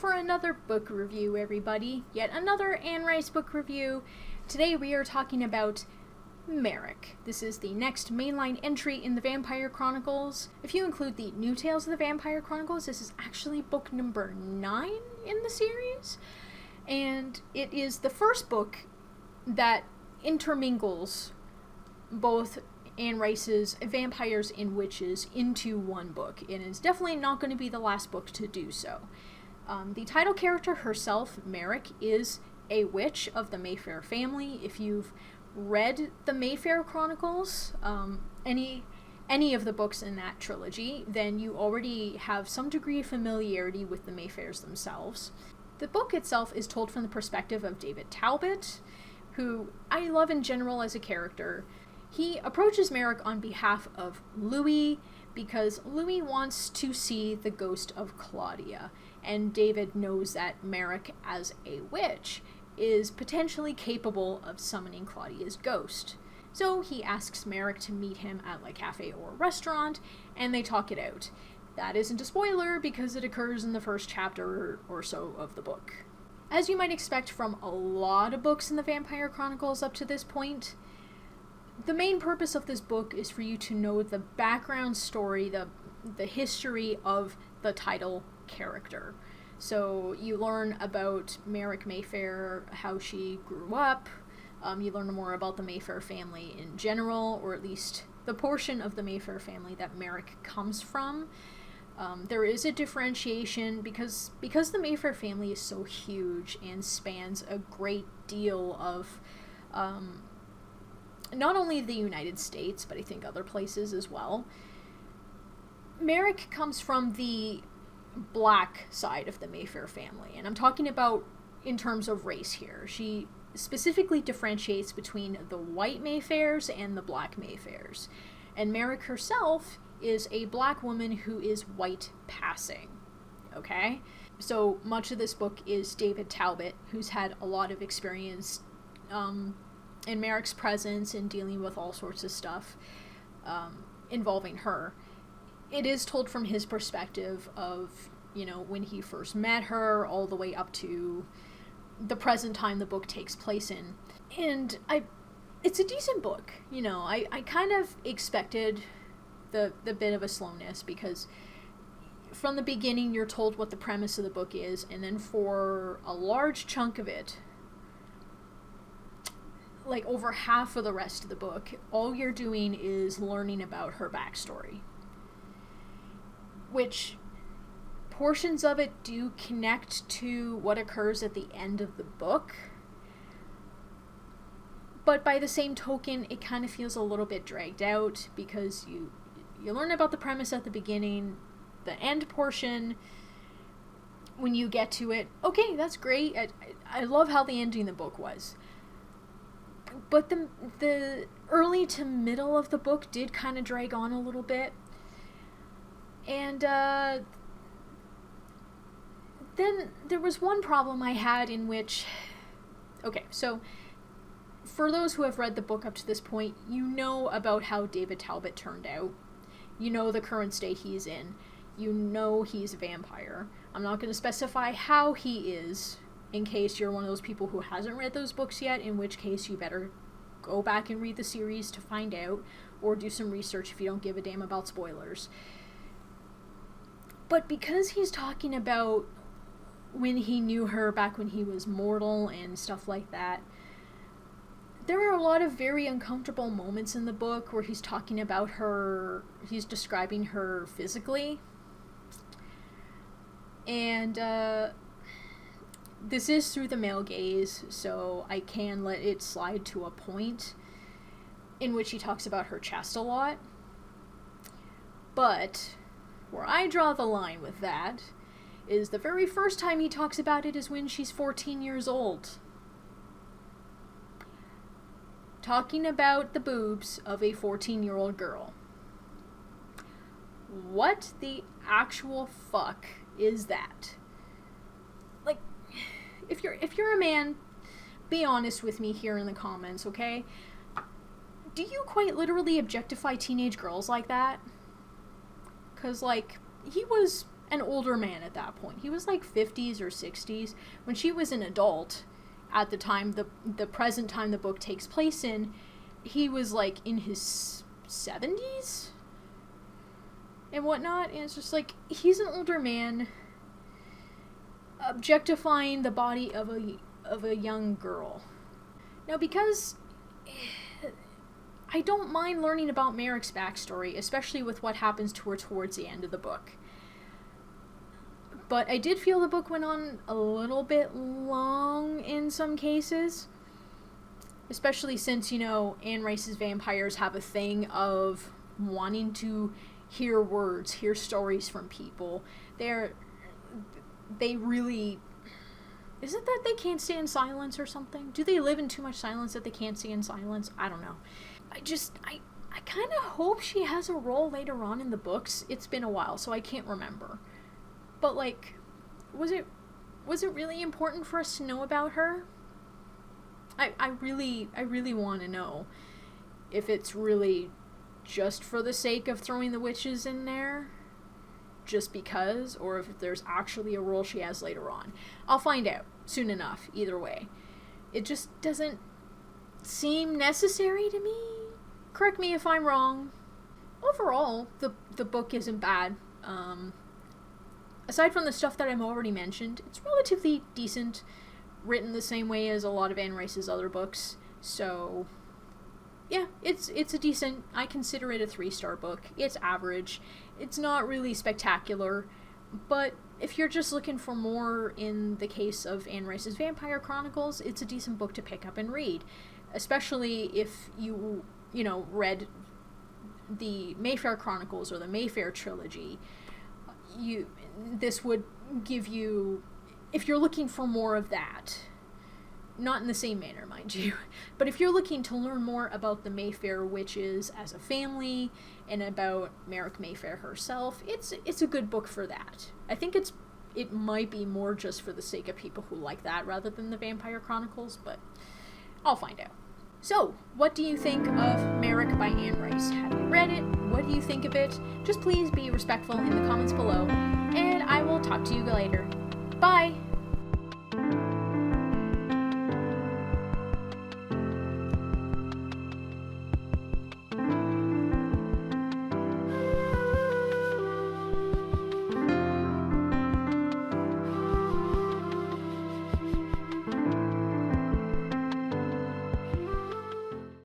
for another book review, everybody. Yet another Anne Rice book review. Today we are talking about Merrick. This is the next mainline entry in the Vampire Chronicles. If you include the New Tales of the Vampire Chronicles, this is actually book number 9 in the series. And it is the first book that intermingles both Anne Rice's Vampires and Witches into one book, and is definitely not going to be the last book to do so. The title character herself, Merrick, is a witch of the Mayfair family. If you've read the Mayfair Chronicles, any of the books in that trilogy, then you already have some degree of familiarity with the Mayfairs themselves. The book itself is told from the perspective of David Talbot, who I love in general as a character. He approaches Merrick on behalf of Louis because Louis wants to see the ghost of Claudia, and David knows that Merrick, as a witch, is potentially capable of summoning Claudia's ghost. So he asks Merrick to meet him at a cafe or restaurant, and they talk it out. That isn't a spoiler because it occurs in the first chapter or so of the book. As you might expect from a lot of books in the Vampire Chronicles up to this point, the main purpose of this book is for you to know the background story, the history of the title character. So you learn about Merrick Mayfair, how she grew up, you learn more about the Mayfair family in general, or at least the portion of the Mayfair family that Merrick comes from. There is a differentiation because the Mayfair family is so huge and spans a great deal of not only the United States, but I think other places as well. Merrick comes from the black side of the Mayfair family, and I'm talking about in terms of race here. She specifically differentiates between the white Mayfairs and the black Mayfairs. And Merrick herself is a black woman who is white passing. Okay? So much of this book is David Talbot, who's had a lot of experience in Merrick's presence and dealing with all sorts of stuff involving her. It is told from his perspective of, when he first met her, all the way up to the present time the book takes place in. And it's a decent book. I kind of expected the bit of a slowness because from the beginning you're told what the premise of the book is, and then for a large chunk of it, over half of the rest of the book, all you're doing is learning about her backstory. Which portions of it do connect to what occurs at the end of the book. But by the same token, it kind of feels a little bit dragged out because you learn about the premise at the beginning, the end portion, when you get to it, okay, that's great. I love how the ending of the book was. But the early to middle of the book did kind of drag on a little bit. And then there was one problem I had in which... Okay, so for those who have read the book up to this point, you know about how David Talbot turned out. You know the current state he's in. You know he's a vampire. I'm not going to specify how he is, in case you're one of those people who hasn't read those books yet, in which case you better go back and read the series to find out, or do some research if you don't give a damn about spoilers. But because he's talking about when he knew her back when he was mortal and stuff like that, there are a lot of very uncomfortable moments in the book where he's talking about her, he's describing her physically. And this is through the male gaze, so I can let it slide to a point in which he talks about her chest a lot. But where I draw the line with that is the very first time he talks about it is when she's 14 years old. Talking about the boobs of a 14-year-old girl. What the actual fuck is that? If you're a man, be honest with me here in the comments, okay? Do you quite literally objectify teenage girls like that? 'Cause, he was an older man at that point. He was like 50s or 60s. When she was an adult at the time, the present time the book takes place in, he was like in his 70s and whatnot. And it's just like, he's an older man objectifying the body of a young girl. Now, because I don't mind learning about Merrick's backstory, especially with what happens to her towards the end of the book. But I did feel the book went on a little bit long in some cases. Especially since, you know, Anne Rice's vampires have a thing of wanting to hear words, hear stories from people. They really... Is it that they can't stand silence or something? Do they live in too much silence that they can't stand silence? I don't know. I kind of hope she has a role later on in the books. It's been a while, so I can't remember. But, like, was it really important for us to know about her? I really want to know if it's really just for the sake of throwing the witches in there, just because, or if there's actually a role she has later on. I'll find out soon enough, either way. It just doesn't seem necessary to me. Correct me if I'm wrong. Overall, the book isn't bad. Aside from the stuff that I've already mentioned, it's relatively decent, written the same way as a lot of Anne Rice's other books. So, yeah, it's a decent, I consider it a 3-star book. It's average. It's not really spectacular, but if you're just looking for more in the case of Anne Rice's Vampire Chronicles, it's a decent book to pick up and read. Especially if you read the Mayfair Chronicles or the Mayfair trilogy. This would give you, if you're looking for more of that, not in the same manner, mind you, but if you're looking to learn more about the Mayfair witches as a family and about Merrick Mayfair herself, it's a good book for that. I think it might be more just for the sake of people who like that rather than the Vampire Chronicles, but I'll find out. So, what do you think of Merrick by Anne Rice? Have you read it? What do you think of it? Just please be respectful in the comments below, and I will talk to you later. Bye!